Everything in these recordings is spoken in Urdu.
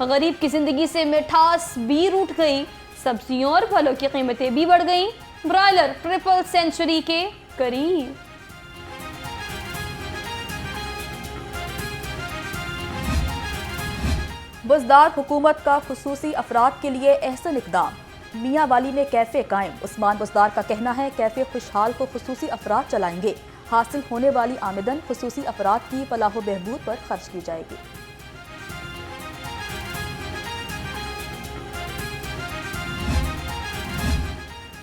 غریب کی زندگی سے مٹھاس بھی روٹھ گئی، سبزیوں اور پھلوں کی قیمتیں بھی بڑھ گئیں، برائلر ٹرپل سینچری کے قریب۔ بزدار حکومت کا خصوصی افراد کے لیے احسن اقدام، میاں والی میں کیفے قائم۔ عثمان بزدار کا کہنا ہے کیفے خوشحال کو خصوصی افراد چلائیں گے، حاصل ہونے والی آمدن خصوصی افراد کی فلاح و بہبود پر خرچ کی جائے گی۔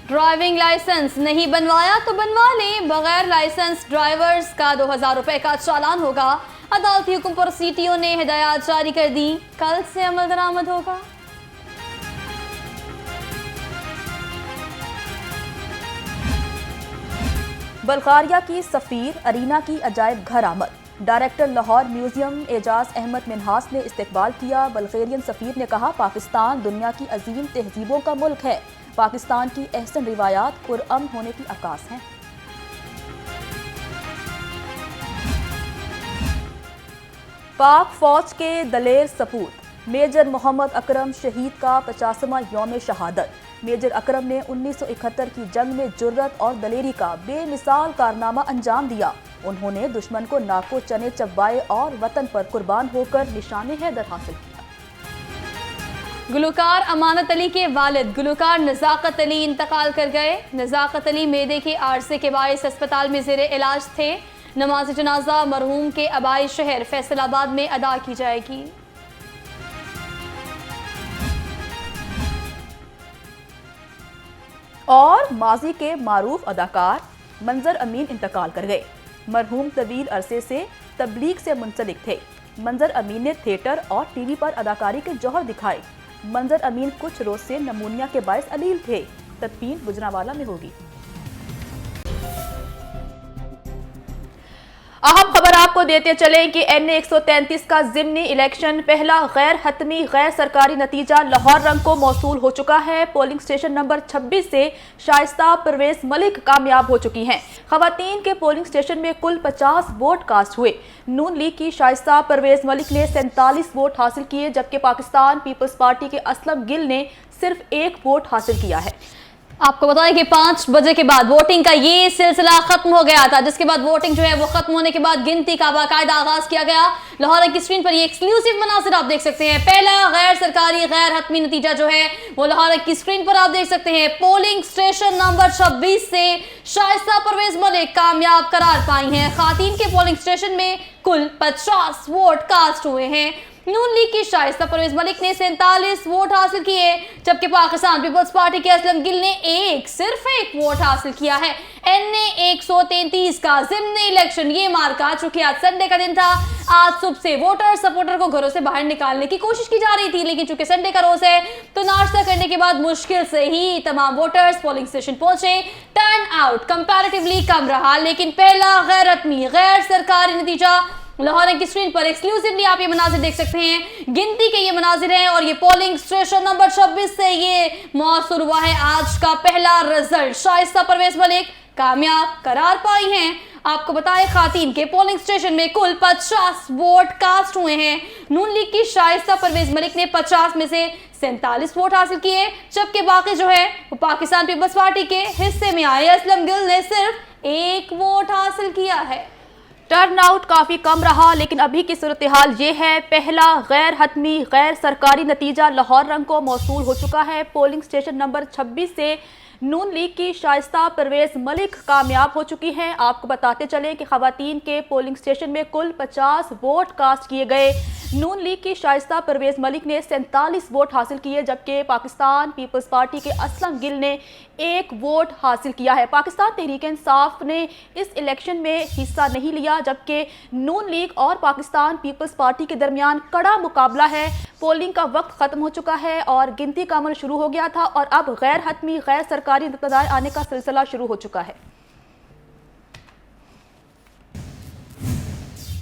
ڈرائیونگ لائسنس نہیں بنوایا تو بنوا لیں، بغیر لائسنس ڈرائیورز کا 2000 روپے کا چالان ہوگا۔ عدالتی حکم پر سی ٹی او نے ہدایات جاری کر دی، کل سے عمل درآمد ہوگا۔ بلغاریہ کی سفیر ارینا کی عجائب گھر آمد، ڈائریکٹر لاہور میوزیم اعجاز احمد منہاس نے استقبال کیا۔ بلغیرین سفیر نے کہا پاکستان دنیا کی عظیم تہذیبوں کا ملک ہے، پاکستان کی احسن روایات پرامن ہونے کی عکاس ہیں۔ پاک فوج کے دلیر سپوت، میجر محمد اکرم شہید کا 50واں یوم شہادت۔ میجر اکرم نے 1971 کی جنگ میں جرأت اور دلیری کا بے مثال کارنامہ انجام دیا۔ انہوں نے دشمن کو ناکو چنے چبائے اور وطن پر قربان ہو کر نشان حیدر حاصل کیا۔ گلوکار امانت علی کے والد گلوکار نزاکت علی انتقال کر گئے۔ نزاکت علی معدے کے عارضے کے باعث اسپتال میں زیر علاج تھے۔ نماز جنازہ مرحوم کے آبائی شہر فیصل آباد میں ادا کی جائے گی۔ اور ماضی کے معروف اداکار منظر امین انتقال کر گئے۔ مرحوم طویل عرصے سے تبلیغ سے منسلک تھے۔ منظر امین نے تھیٹر اور ٹی وی پر اداکاری کے جوہر دکھائے۔ منظر امین کچھ روز سے نمونیا کے باعث علیل تھے۔ تدفین گجرانوالہ میں ہوگی۔ اہم خبر آپ کو دیتے چلیں کہ NA 133 کا ضمنی الیکشن پہلا غیر حتمی غیر سرکاری نتیجہ لاہور رنگ کو موصول ہو چکا ہے۔ پولنگ سٹیشن نمبر 26 سے شائستہ پرویز ملک کامیاب ہو چکی ہیں۔ خواتین کے پولنگ سٹیشن میں کل 50 ووٹ کاسٹ ہوئے۔ نون لیگ کی شائستہ پرویز ملک نے 47 ووٹ حاصل کیے، جبکہ پاکستان پیپلز پارٹی کے اسلم گل نے صرف 1 ووٹ حاصل کیا ہے۔ آپ کو بتائیں کہ 5 بجے کے بعد ووٹنگ کا یہ سلسلہ ختم ہو گیا تھا، جس کے بعد ووٹنگ جو ہے وہ ختم ہونے کے بعد گنتی کا باقاعدہ آغاز کیا گیا۔ لاہور کی اسکرین پر یہ ایکسکلوسیو مناظر آپ دیکھ سکتے ہیں۔ پہلا غیر سرکاری غیر حتمی نتیجہ جو ہے وہ لاہور کی اسکرین پر آپ دیکھ سکتے ہیں۔ پولنگ سٹیشن نمبر 26 سے شائستہ پرویز ملک کامیاب قرار پائی ہیں۔ خواتین کے پولنگ سٹیشن میں کل 50 ووٹ کاسٹ ہوئے ہیں۔ نون لیگ کی شائستہ پرویز ملک نے 47 ووٹ حاصل کیے، جبکہ پاکستان پیپلز پارٹی کے اسلم گل نے صرف ایک ووٹ حاصل کیا ہے۔ NA 133 کا ضمنی الیکشن یہ مارکا، چونکہ آج سنڈے کا دن تھا، آج صبح سے ووٹر سپورٹر کو گھروں سے باہر نکالنے کی کوشش کی جا رہی تھی، لیکن چونکہ سنڈے کا روز ہے تو ناشتہ کرنے کے بعد مشکل سے ہی تمام ووٹرز پولنگ سٹیشن پہنچے۔ ٹرن آؤٹ کمپیریٹیولی کم رہا، لیکن پہلا غیر حتمی غیر سرکاری نتیجہ لاہور کی اسکرین پر ایکسکلوسیولی آپ یہ مناظر دیکھ سکتے ہیں۔ گنتی کے یہ مناظر ہیں اور یہ پولنگ سٹیشن نمبر 26 سے یہ موصول ہوا ہے۔ آج کا پہلا رزلٹ شائستہ پرویز ملک کامیاب قرار پائی ہیں۔ آپ کو بتائیں خواتین کے پولنگ سٹیشن میں کل 50 ووٹ کاسٹ ہوئے ہیں۔ نون لیگ کی شائستہ پرویز ملک نے 50 میں سے 47 ووٹ حاصل کیے، جبکہ باقی جو ہے وہ پاکستان پیپلز پارٹی کے حصے میں آئے۔ اسلم گل نے صرف 1 ووٹ حاصل کیا ہے۔ ٹرن آؤٹ کافی کم رہا، لیکن ابھی کی صورتحال یہ ہے، پہلا غیر حتمی غیر سرکاری نتیجہ لاہور رنگ کو موصول ہو چکا ہے۔ پولنگ سٹیشن نمبر 26 سے نون لیگ کی شائستہ پرویز ملک کامیاب ہو چکی ہیں۔ آپ کو بتاتے چلیں کہ خواتین کے پولنگ سٹیشن میں کل 50 ووٹ کاسٹ کیے گئے۔ نون لیگ کی شائستہ پرویز ملک نے 47 ووٹ حاصل کیے، جبکہ پاکستان پیپلز پارٹی کے اسلم گل نے 1 ووٹ حاصل کیا ہے۔ پاکستان تحریک انصاف نے اس الیکشن میں حصہ نہیں لیا، جبکہ نون لیگ اور پاکستان پیپلز پارٹی کے درمیان کڑا مقابلہ ہے۔ پولنگ کا وقت ختم ہو چکا ہے اور گنتی کا عمل شروع ہو گیا تھا، اور اب غیر حتمی غیر سرکاری نتائج آنے کا سلسلہ شروع ہو چکا ہے۔